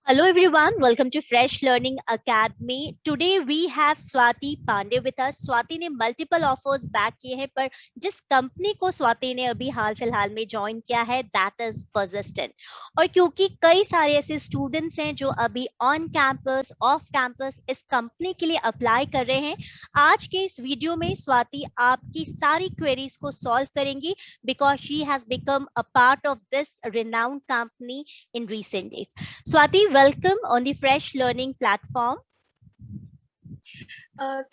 Hello everyone, welcome to Fresh Learning Academy. Today we have Swati Pandey with us. Swati ने multiple offers back किए हैं पर जिस company को स्वाति ने अभी हाल फिलहाल में ज्वाइन किया है दैट इज पर्सिस्टेंट। और क्योंकि कई सारे ऐसे स्टूडेंट्स हैं जो अभी ऑन कैंपस ऑफ कैंपस इस कंपनी के लिए अप्लाई कर रहे हैं, आज के इस वीडियो में स्वाति आपकी सारी क्वेरीज को सॉल्व करेंगी because she has become a part of this renowned company in recent days. Swati, welcome on the Fresh Learning platform.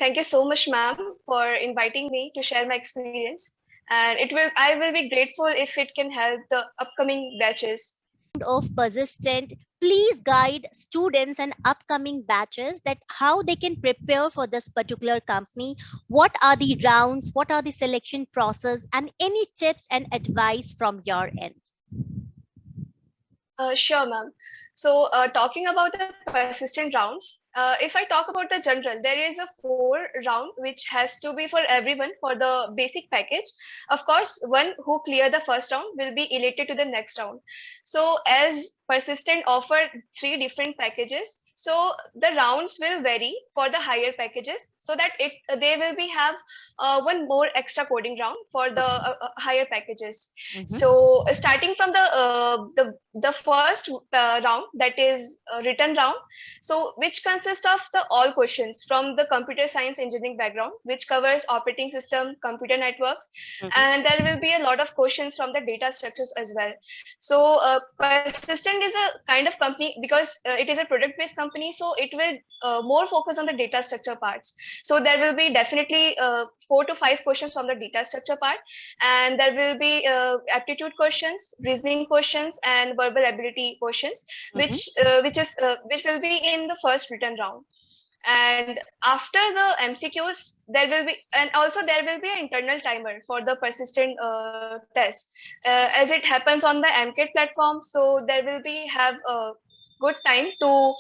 Thank you so much, ma'am, for inviting me to share my experience. And I will be grateful if it can help the upcoming batches. Of Persistent, please guide students and upcoming batches that how they can prepare for this particular company. What are the rounds? What are the selection process? And any tips and advice from your end? Sure, ma'am. So talking about the persistent rounds, if I talk about the general, there is a 4 round which has to be for everyone for the basic package. Of course, one who clear the first round will be elected to the next round. So as persistent offer 3 different packages, so the rounds will vary for the higher packages so that they will be have one more extra coding round for the higher packages. So starting from the first round, that is written round, so which consists of the all questions from the computer science engineering background, which covers operating system, computer networks, and there will be a lot of questions from the data structures as well. So Persistent is a kind of company because it is a product based company, so it will more focus on the data structure parts. So there will be definitely 4 to 5 questions from the data structure part, and there will be aptitude questions, reasoning questions, and verbal ability questions, which will be in the first written round. And after the MCQs, there will be, and also there will be an internal timer for the persistent test, as it happens on the MCAT platform. So there will be have a good time to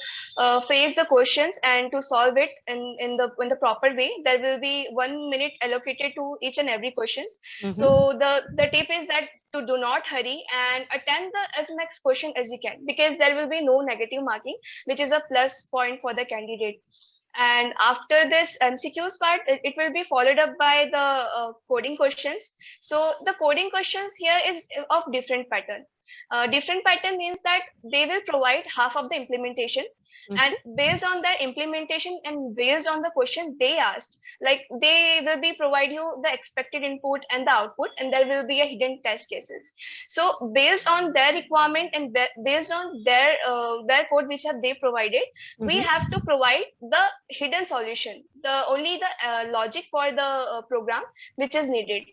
face the questions and to solve it in the proper way. There will be 1 minute allocated to each and every questions. So the tip is that to do not hurry and attempt the as next question as you can, because there will be no negative marking, which is a plus point for the candidate. And after this MCQs part, it will be followed up by the coding questions. So the coding questions here is of different pattern. Different pattern means that they will provide half of the implementation, and based on their implementation and based on the question they asked, like they will be provide you the expected input and the output, and there will be a hidden test cases. So based on their requirement and based on their code which have they provided, we have to provide the hidden solution, the only the logic for the program which is needed.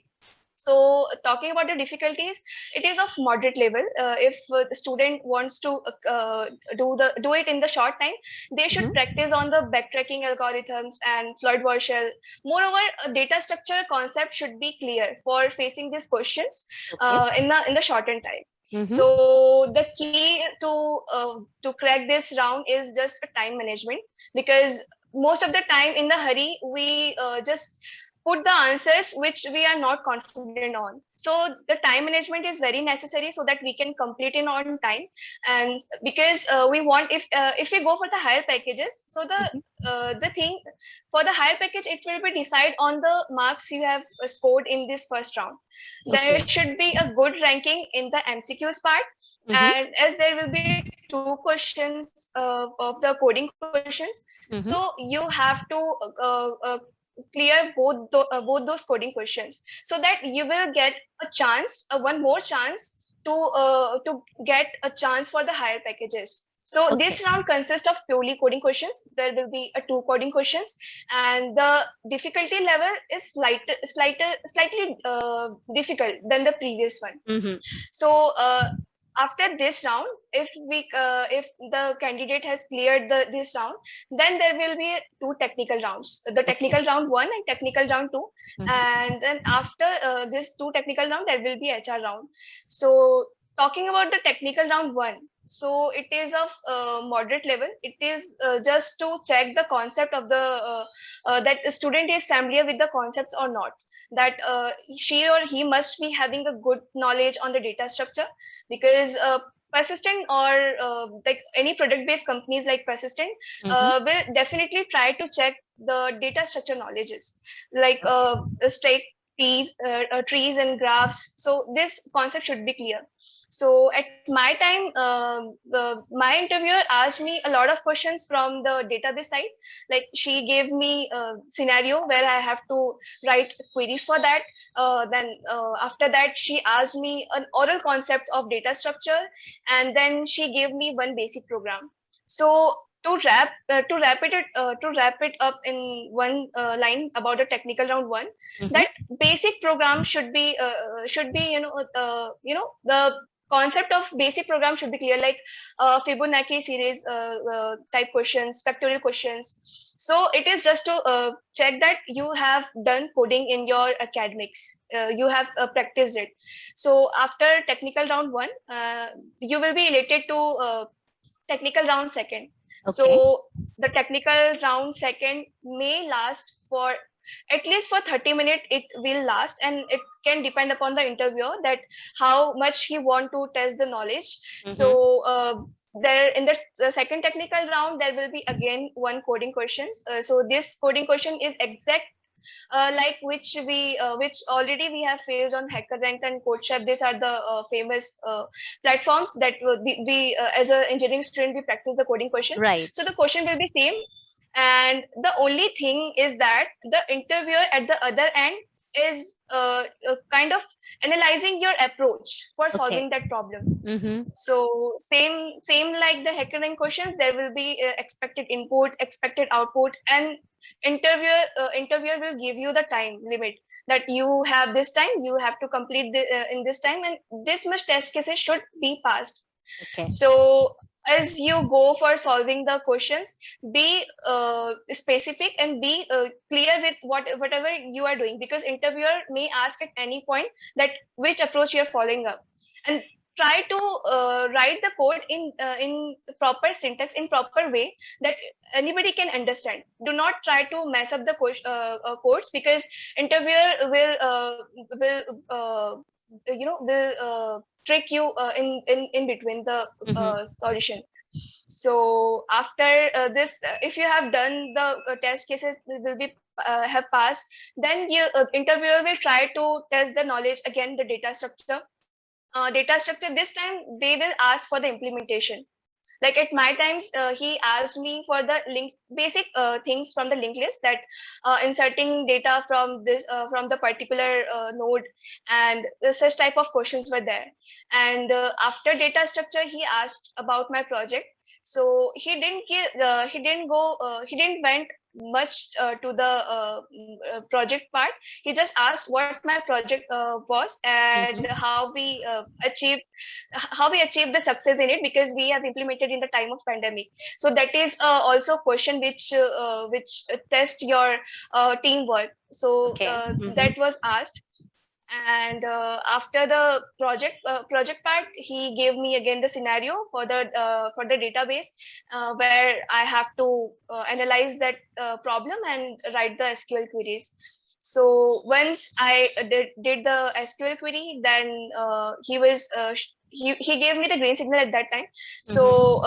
So talking about the difficulties, it is of moderate level. If the student wants to do it in the short time, they should practice on the backtracking algorithms and Floyd Warshall. Moreover, a data structure concept should be clear for facing these questions in the shortened time. So the key to crack this round is just a time management, because most of the time in the hurry we just put the answers which we are not confident on. So the time management is very necessary so that we can complete it on time. And because we want, if we go for the higher packages, so the thing for the higher package, it will be decide on the marks you have scored in this first round. There should be a good ranking in the MCQs part. And as there will be 2 questions of the coding questions, so you have to clear both those coding questions, so that you will get a chance, one more chance to get a chance for the higher packages. So this round consists of purely coding questions. There will be 2 coding questions, and the difficulty level is slightly difficult than the previous one. So after this round, if the candidate has cleared this round, then there will be 2 technical rounds, the technical round 1 and technical round 2. And then after this 2 technical round, there will be HR round. So talking about the technical round 1, so it is of moderate level. It is just to check the concept of the that the student is familiar with the concepts or not, that she or he must be having a good knowledge on the data structure, because Persistent or like any product based companies like Persistent will definitely try to check the data structure knowledges, like straight trees and graphs. So this concept should be clear. So at my time, my interviewer asked me a lot of questions from the database side. Like she gave me a scenario where I have to write queries for that. Then after that, she asked me an oral concepts of data structure, and then she gave me one basic program. So to wrap it up in one line about the technical round one, that basic program should be the concept of basic program should be clear, like Fibonacci series type questions, factorial questions. So it is just to check that you have done coding in your academics, you have practiced it. So after technical round one, you will be related to technical round second. So the technical round second may last for at least for 30 minutes. It will last, and it can depend upon the interviewer that how much he want to test the knowledge. So there in the second technical round, there will be again one coding questions. So this coding question is exact like which already we have faced on HackerRank and CodeChef. These are the famous platforms that we as an engineering student we practice the coding questions. Right. So the question will be same, and the only thing is that the interviewer at the other end is kind of analyzing your approach for solving that problem. So same like the HackerRank questions, there will be expected input, expected output, and interviewer will give you the time limit that you have this time, you have to complete in this time, and this much test cases should be passed. So as you go for solving the questions, be specific and be clear with whatever you are doing, because interviewer may ask at any point that which approach you are following up, and try to write the code in proper syntax, in proper way that anybody can understand. Do not try to mess up the codes, because interviewer will trick you in between the solution. So after this, if you have done the test cases will be have passed, then you interviewer will try to test the knowledge again, the data structure. This time they will ask for the implementation. Like at my times, he asked me for the link basic things from the linked list, that inserting data from this from the particular node, and such type of questions were there. And after data structure, he asked about my project. So he didn't went much to the project part. He just asked what my project was, and how we achieved the success in it, because we have implemented in the time of pandemic. So that is also a question which test your teamwork. So that was asked. And after the project part, he gave me again the scenario for the database, where I have to analyze that problem and write the SQL queries. So once I did the SQL query, then he gave me the green signal at that time. So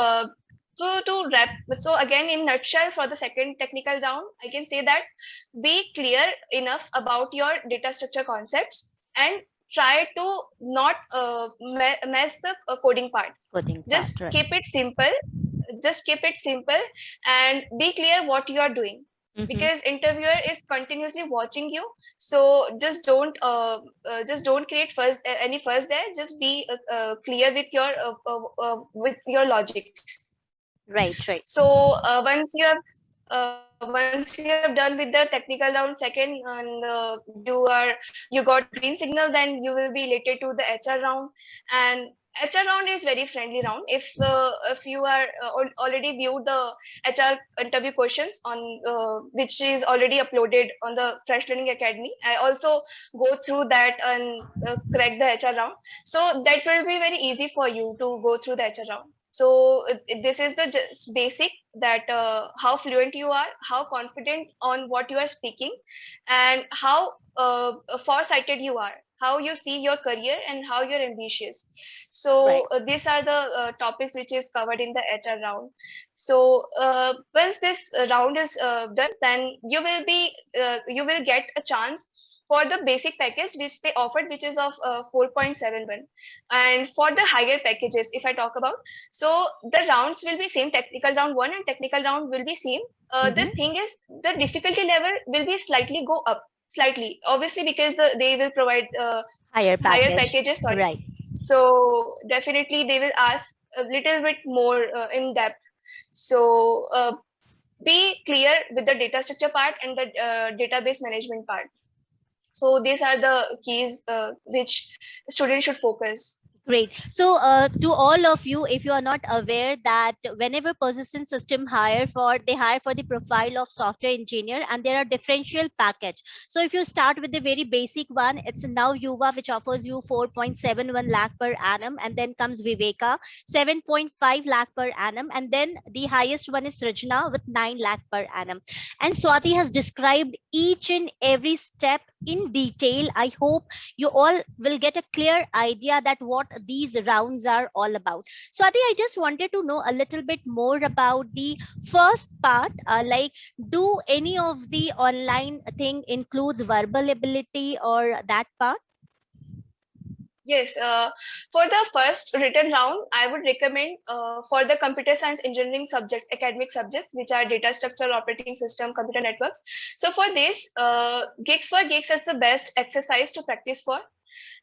again, in nutshell, for the second technical round, I can say that be clear enough about your data structure concepts, and try to not mess the coding part. Just keep it simple. Just keep it simple, and be clear what you are doing. Because interviewer is continuously watching you, so just don't create any fuss there. Just be clear with your logics. Right. So once you have done with the technical round second, and you got green signal, then you will be related to the HR round. And HR round is very friendly round. If you are already viewed the HR interview questions on which is already uploaded on the Fresh Learning Academy, I also go through that and crack the HR round. So that will be very easy for you to go through the HR round. So this is the just basic, that how fluent you are, how confident on what you are speaking, and how farsighted you are. how you see your career and how you're ambitious. So Right. these are the topics which is covered in the HR round. So once this round is done, then you will get a chance for the basic package which they offered, which is of 4.71. And for the higher packages, if I talk about, so the rounds will be same, technical round 1 and technical round will be same. The Mm-hmm. thing is, the difficulty level will be slightly go up slightly, obviously, because they will provide Higher higher package. packages, sorry. Right. So definitely they will ask a little bit more in depth. So be clear with the data structure part and the database management part. So these are the keys which students should focus. Great. So, to all of you, if you are not aware that whenever Persistent System they hire for the profile of software engineer, and there are differential package. So, if you start with the very basic one, it's now Yuva, which offers you 4.71 lakh per annum, and then comes Viveka, 7.5 lakh per annum, and then the highest one is Srijna with 9 lakh per annum. And Swati has described each and every step in detail. I hope you all will get a clear idea that what these rounds are all about. Swati, I just wanted to know a little bit more about the first part. Like, do any of the online thing includes verbal ability or that part? Yes, for the first written round, I would recommend for the computer science engineering subjects, academic subjects, which are data structure, operating system, computer networks. So for this, Gigs for Geeks is the best exercise to practice for.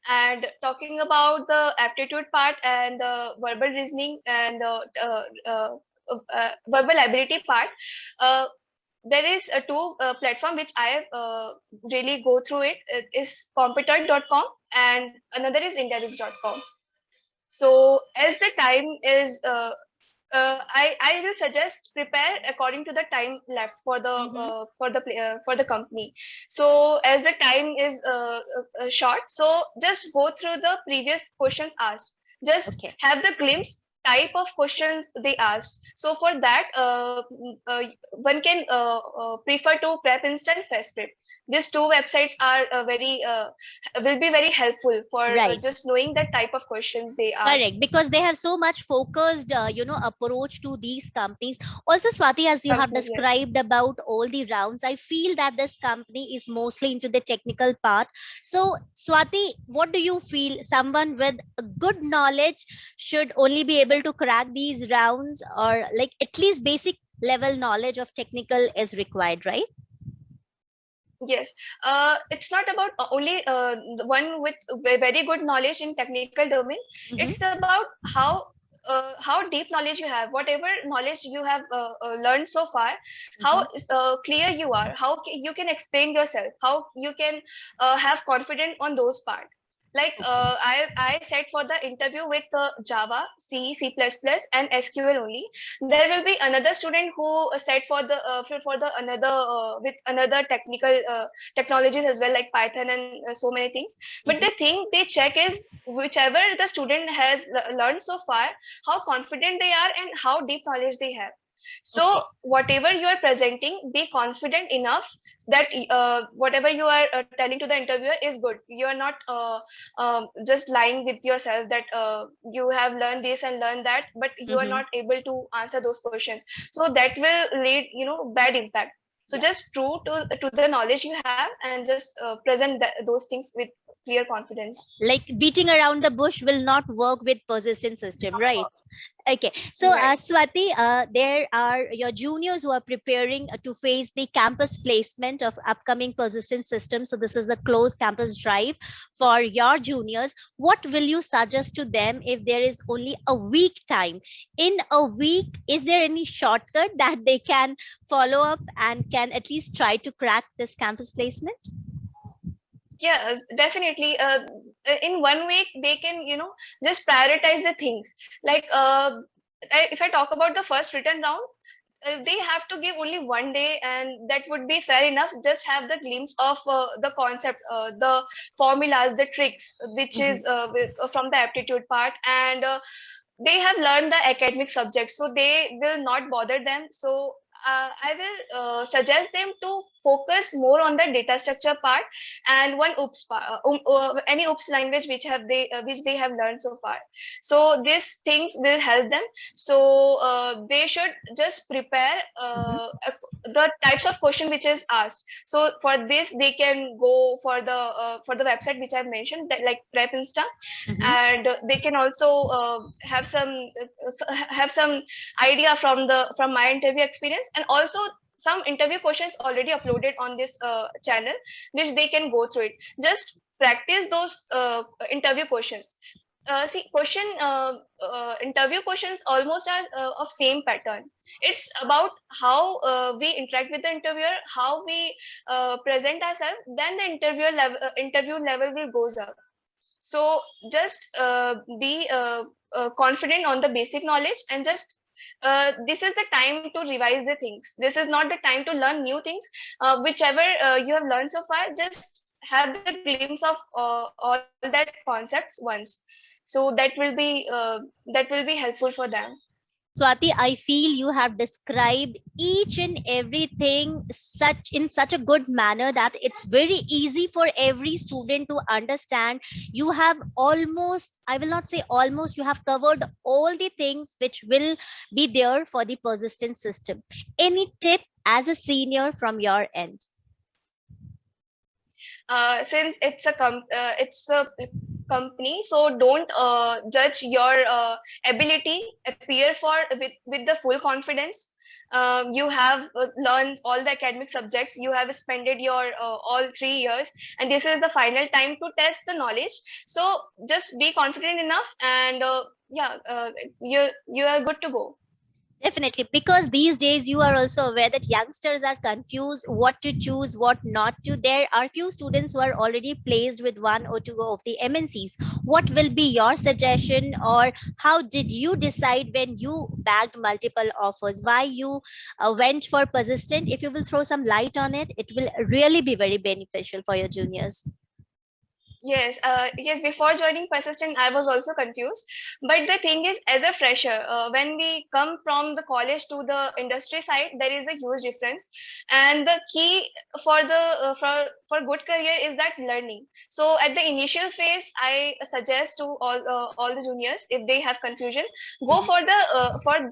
And talking about the aptitude part and the verbal reasoning and verbal ability part, uh, there is a two platform which I have really go through it. It is competent.com and another is Intelix.com. So as the time is I will suggest prepare according to the time left Mm-hmm. for the company. So as the time is short, so just go through the previous questions asked. Just Okay. have the glimpse type of questions they asked. So for that, one can prefer to Prep Instant, Fast Prep. These two websites are very will be very helpful for Right. just knowing the type of questions they ask. Correct, because they have so much focused, approach to these companies. Also, Swati, as you have Company, yes. described about all the rounds, I feel that this company is mostly into the technical part. So, Swati, what do you feel? Someone with a good knowledge should only be able to crack these rounds, or like at least basic level knowledge of technical is required, right? Yes, it's not about only the one with very good knowledge in technical domain. It's Mm-hmm. about how deep knowledge you have, whatever knowledge you have learned so far, how Mm-hmm. clear you are, how you can explain yourself, how you can have confidence on those part. Like Okay. I said for the interview with Java, C, C++, and SQL only. There will be another student who said for the another with another technical technologies as well, like Python and so many things. But Mm-hmm. the thing they check is whichever the student has learned so far, how confident they are and how deep knowledge they have. So Okay. whatever you are presenting, be confident enough that whatever you are telling to the interviewer is good. You are not just lying with yourself that you have learned this and learned that, but you are Mm-hmm. not able to answer those questions. So that will lead, bad impact. So Yeah. just true to the knowledge you have and just present those things with clear confidence. Like beating around the bush will not work with persistent system, right? Okay, so Right. Swati, there are your juniors who are preparing to face the campus placement of upcoming persistent system. So this is a closed campus drive for your juniors. What will you suggest to them if there is only a week time? In a week, is there any shortcut that they can follow up and can at least try to crack this campus placement? Yes, definitely. In 1 week, they can, just prioritize the things. Like, if I talk about the first written round, they have to give only 1 day, and that would be fair enough. Just have the glimpse of the concept, the formulas, the tricks, which Mhm. is from the aptitude part, and they have learned the academic subjects, so they will not bother them. So I will suggest them to focus more on the data structure part and one OOPS part, any OOPS language which they have learned so far. So these things will help them. So they should just prepare Mhm. the types of question which is asked. So for this, they can go for the website which I've mentioned, that like Prep Insta, Mhm. and they can also have some idea from my interview experience, and also some interview questions already uploaded on this channel which they can go through it. Just practice those interview questions. See, interview questions almost are of same pattern. It's about how we interact with the interviewer, how we present ourselves, then the interview level will goes up. So just be confident on the basic knowledge, and just this is the time to revise the things. This is not the time to learn new things. Whichever you have learned so far, just have the glimpse of all that concepts once. So that will be helpful for them. Swati, I feel you have described each and everything such a good manner that it's very easy for every student to understand. You have almost, I will not say almost, you have covered all the things which will be there for the persistent system. Any tip as a senior from your end? Since it's a company, so don't judge your ability appear for with the full confidence. You have learned all the academic subjects, you have spent your all 3 years, and this is the final time to test the knowledge. So just be confident enough, and yeah, you are good to go. Definitely, because these days you are also aware that youngsters are confused what to choose, what not to. There are few students who are already placed with one or two of the MNCs. What will be your suggestion, or how did you decide when you bagged multiple offers? Why you went for persistent? If you will throw some light on it, it will really be very beneficial for your juniors. Yes, yes. Before joining Persistent, I was also confused. But the thing is, as a fresher, when we come from the college to the industry side, there is a huge difference. And the key for the for good career is that learning. So at the initial phase, I suggest to all the juniors, if they have confusion, go Mhm. for the for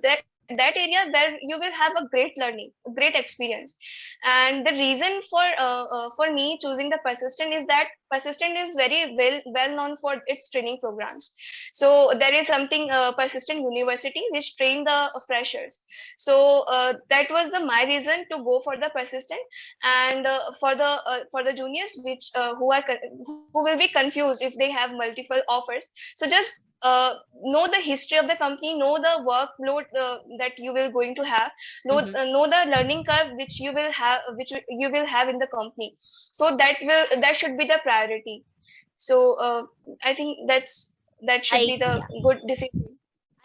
that area where you will have a great learning, a great experience. And the reason for me choosing the Persistent is that Persistent is very well known for its training programs. So there is something Persistent University which train the freshers. So that was the my reason to go for the Persistent. And for the juniors which who will be confused if they have multiple offers. So just know the history of the company, know the workload that you will going to have, Mhm. know the learning curve which you will have in the company. So that should be the priority. So I think that should I be the Yeah. good decision.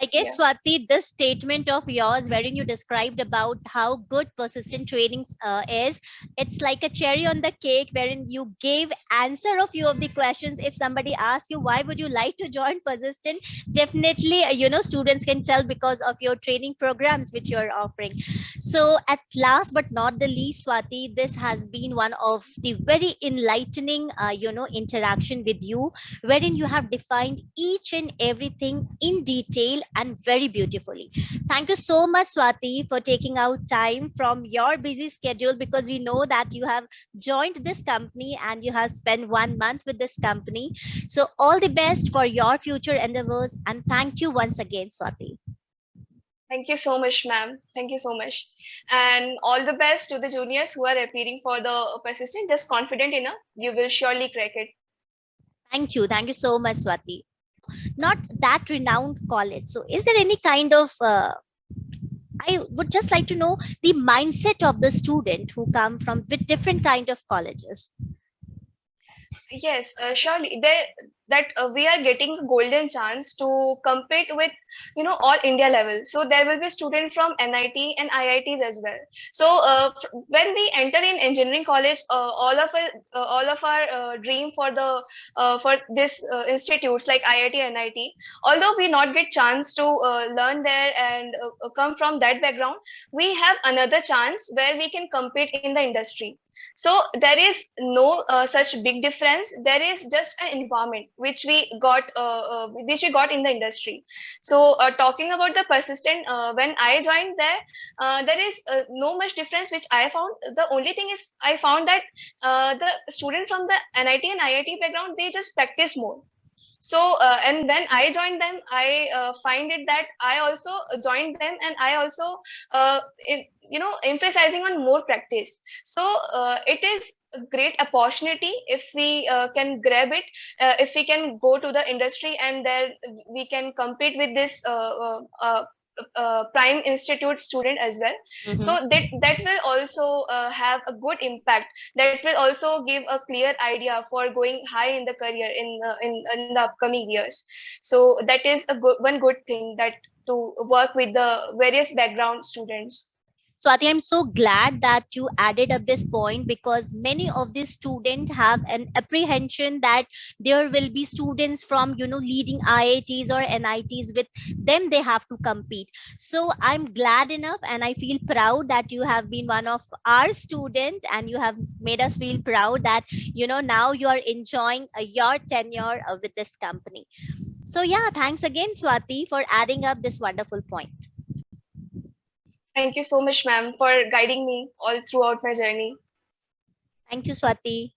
I guess, Yeah. Swati, this statement of yours, wherein you described about how good persistent training is, it's like a cherry on the cake, wherein you gave answer a few of the questions. If somebody asks you why would you like to join persistent, definitely, students can tell because of your training programs which you're offering. So, at last but not the least, Swati, this has been one of the very enlightening, interaction with you, wherein you have defined each and everything in detail and very beautifully. Thank you so much, Swati, for taking out time from your busy schedule, because we know that you have joined this company and you have spent 1 month with this company. So, all the best for your future endeavors. And thank you once again, Swati. Thank you so much, ma'am. Thank you so much. And all the best to the juniors who are appearing for the Persistent. Just confident enough, you will surely crack it. Thank you. Thank you so much, Swati. Not that renowned college. So, is there any kind of I would just like to know the mindset of the student who come from with different kind of colleges. Yes, surely. that we are getting a golden chance to compete with, all India level. So there will be students from NIT and IITs as well. So when we enter in engineering college, all of our dream for the for this institutes like IIT, NIT, although we not get chance to learn there and come from that background, we have another chance where we can compete in the industry. So there is no such big difference. There is just an environment which we got in the industry. So talking about the persistent, when I joined there, there is no much difference which I found. The only thing is I found that the students from the NIT and IIT background, they just practice more. So and when I joined them, I find it that I also joined them, and I also emphasizing on more practice. So it is a great opportunity if we can grab it, if we can go to the industry, and there we can compete with this prime institute student as well. So that will also have a good impact. That will also give a clear idea for going high in the career in the upcoming years. So that is one good thing, that to work with the various background students. Swati, I'm so glad that you added up this point, because many of these students have an apprehension that there will be students from, leading IITs or NITs. With them they have to compete. So I'm glad enough, and I feel proud that you have been one of our student, and you have made us feel proud that, now you are enjoying your tenure with this company. So yeah, thanks again, Swati, for adding up this wonderful point. Thank you so much, ma'am, for guiding me all throughout my journey. Thank you, Swati.